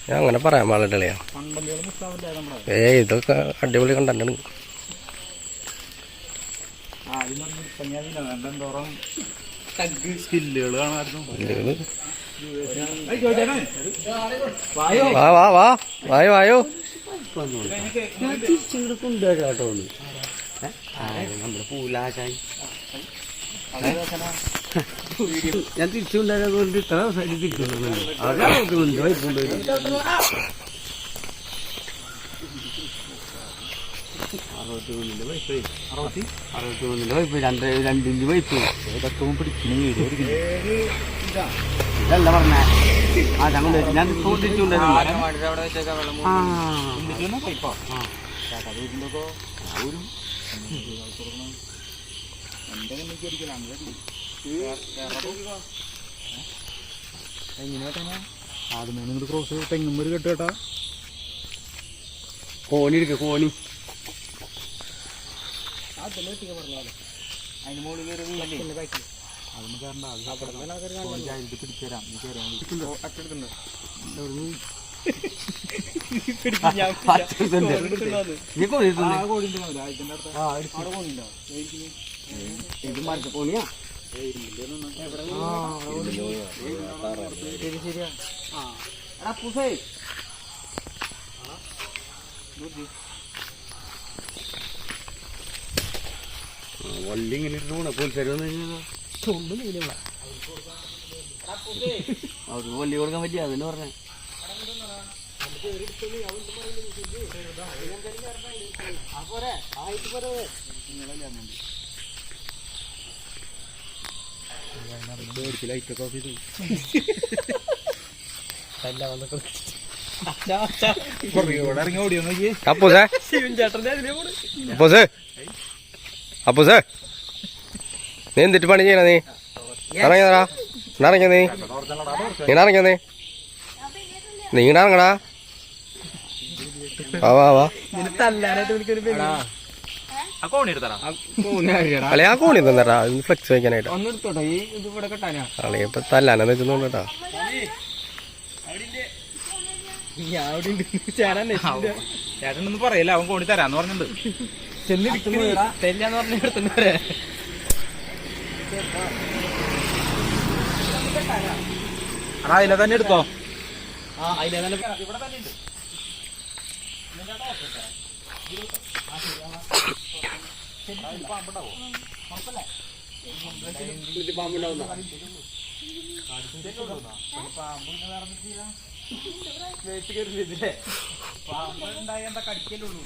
ഞാൻ അങ്ങനെ പറയാൻ പാടില്ലല്ലേ. ഇതൊക്കെ അടിപൊളി കണ്ടാണ്. വാ വാ വാ വായോ വായോ. നമ്മുടെ പൂലാശായി ഞാൻ തിരിച്ചുണ്ടായതുകൊണ്ട് ഇത്ര സൈഡിൽ തിരിച്ചുകൊണ്ടുണ്ട്. അവിടെ നോക്കുന്നുണ്ട് വൈപ്പുണ്ട്. 61 വൈപ്പ് 2 വൈപ്പ് ഇതൊക്കെ പിടിക്കുന്ന വീഡിയോ ഇതല്ല പറഞ്ഞ. ഞാൻ ആദ്യമേ ക്രോസ് തെങ്ങുമ്പൊരു കെട്ട് കേട്ടാ. കോണി എടുക്ക കോണി. അതിന് മുകളിൽ അതൊന്നും കയറണ്ട. പിടിച്ചേരാം. ഇത് മരത്ത കോണിയാ. ശരിയാ. വള്ളി ഇങ്ങനെ പോലീസുകാർ അവർക്ക് വള്ളി കൊടുക്കാൻ പറ്റിയ അതിന് പറഞ്ഞേ. അപ്പൂസേ നീ എന്തിട്ട് പണി ചെയ്യണ? നീ ഇറങ്ങിയതാ. ഇറങ്ങിയ നീ ഇറങ്ങിയ നീ ഇറങ്ങടാ. വാ വാ വാ. അല്ലെ ആ കോണി തന്നേട്ടാ ഫ്ലെക്സ് വയ്ക്കാനായിട്ട്. അളെ ഇപ്പൊ തല്ലാനെന്ന് വെച്ചോണ്ടാ. ചേട്ടനൊന്നും പറയല്ല, അവൻ കോണി തരാന്ന് പറഞ്ഞിട്ടുണ്ട്. തെല്ലാന്ന് പറഞ്ഞ എടുത്തുന്നവരെ അതിലെ തന്നെ എടുത്തോ. അതിലെ തന്നെ ഇവിടെ തന്നെ ഉണ്ട്. പാമ്പുണ്ടാവോ? പാമ്പുണ്ടാവുന്ന പാമ്പുണ്ടായ എന്താ കടിക്കലുള്ളൂ.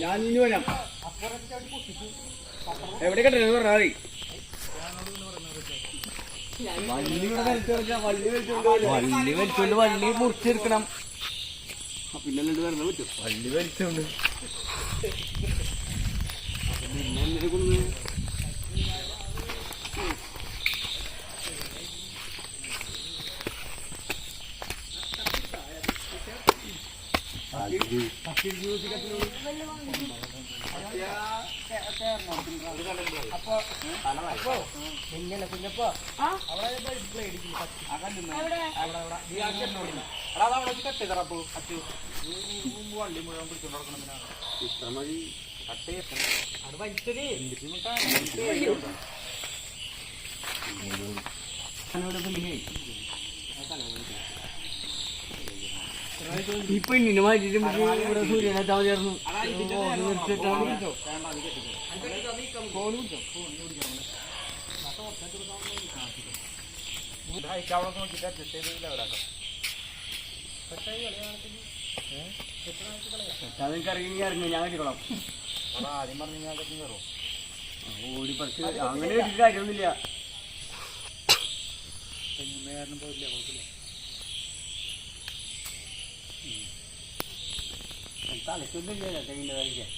ഞാൻ ഇനി വരാം. എവിടെ കെട്ടു പറഞ്ഞാൽ വള്ളി വലിച്ചോണ്ട് വള്ളി മുറിച്ചെടുക്കണം. പിന്നെ വരണ പറ്റും. വള്ളി വലിച്ചോണ്ട് പിന്നെ കൊന്ന് വള്ളി മുഴുവൻ പിടിച്ചോണ്ട് ഇത്ര മതി. ഈ പെണ്ണിന് മാറ്റിട്ട് ഇവിടെ സൂര്യനെത്താൻ ചേർന്നു. ഇറങ്ങി ഇറങ്ങി ഞാൻ കെട്ടിക്കോളാം. ആദ്യം പറഞ്ഞു ഞാൻ കയറും. ഓടി പറിച്ച് അങ്ങനെ കെട്ടിട്ട് കാര്യമൊന്നുമില്ല. തെങ്ങുമേറിനും പോയില്ല, കുഴപ്പമില്ല. തലക്കൊന്നുമില്ല തെങ്ങിൻ്റെ കളിക്കാൻ.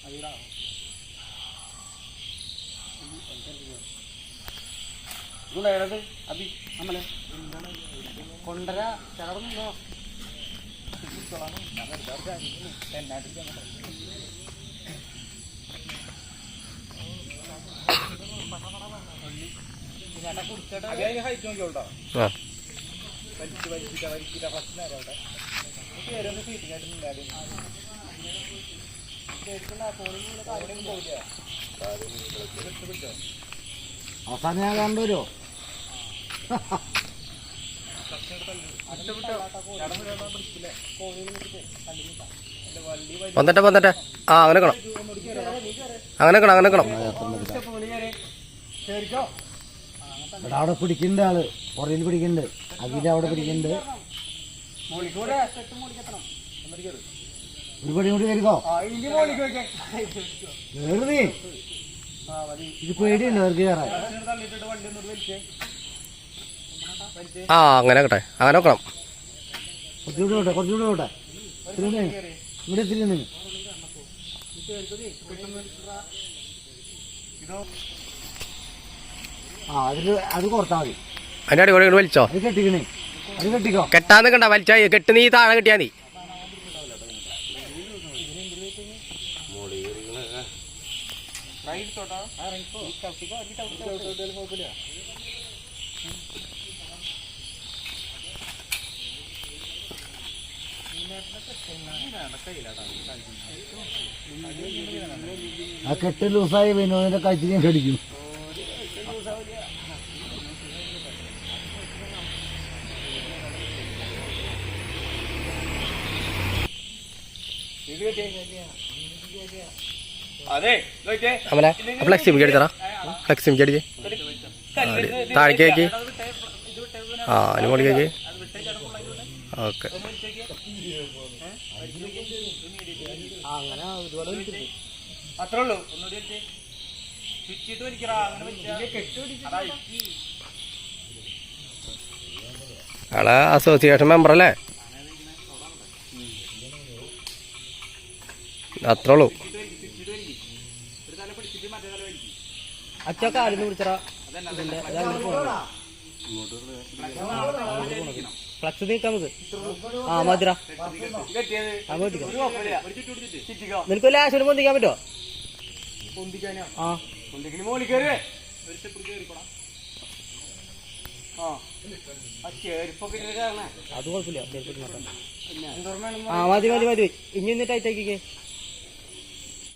അതിടാം. ഇതുണ്ടായത് അഭി നമ്മളെ കൊണ്ടര ചെറുന്നോ ഹൈറ്റ് നോക്കിയോട്ടോ വലിച്ചിട്ട് ഫസ്റ്റ് നേരം അവിടെ പേരൊന്ന് സീറ്റിങ്ങായിട്ടൊന്നും അവസാനം ഞാൻ കണ്ടുവരുമോ? വന്നിട്ടെ ആ അങ്ങനെ നിക്കണം അങ്ങനെ നിക്കണം അവിടെ പിടിക്കുന്നുണ്ട് ആള്, പുറയിൽ പിടിക്കുന്നുണ്ട്, അതിന്റെ അവിടെ പിടിക്കുന്നുണ്ട്. ഒരു പടി കൂടി കരുതോ നീ, ഇത് പേടിയുണ്ട് അവർക്ക് കയറാൻ. ആ അങ്ങനെ നോക്കട്ടെ, അങ്ങനെ നോക്കണം. കുറച്ചുകൂടെ വിട്ടെ ഇവിടെ എത്തില്ല. ആ അത് കൊടുത്താൽ മതി. അതിന്റെ അടിപൊളി വലിച്ചോ, അത് കെട്ടിക്കണേ, അത് കെട്ടിക്കോ. കെട്ടാൻ നിൽക്കണ്ട, വലിച്ചാ കെട്ട് നീ താഴെ കെട്ടിയാ നീ. ആ കെട്ട് ലൂസായി വിനോദിന്റെ കഴുത്തിൽ ഞാൻ കടിക്കും. അമല ഫ്ലെക്സി അടിച്ചറാ, ഫ്ലെക്സി അടിച്ച് താഴേക്ക് ആ അനുമോളിലേക്ക്. ഓക്കെ അത്രേ ഉള്ളൂ. ആളെ അസോസിയേഷൻ മെമ്പർ അല്ലേ? അത്രേ ഉള്ളൂ. അച്ചൊക്കെ ആയിരുന്നു പിടിച്ചറാ. ഫ്ലക്സ് നീക്കാം നമുക്ക്. ആ മതിരാ, നിനക്ക് ലാസ്റ്റ് പൊന്തിക്കാൻ പറ്റുമോ? ആ അത് കുഴപ്പമില്ല. ആ മതി ഇനി ഒന്ന് ടൈറ്റ് ആക്കിക്കേ.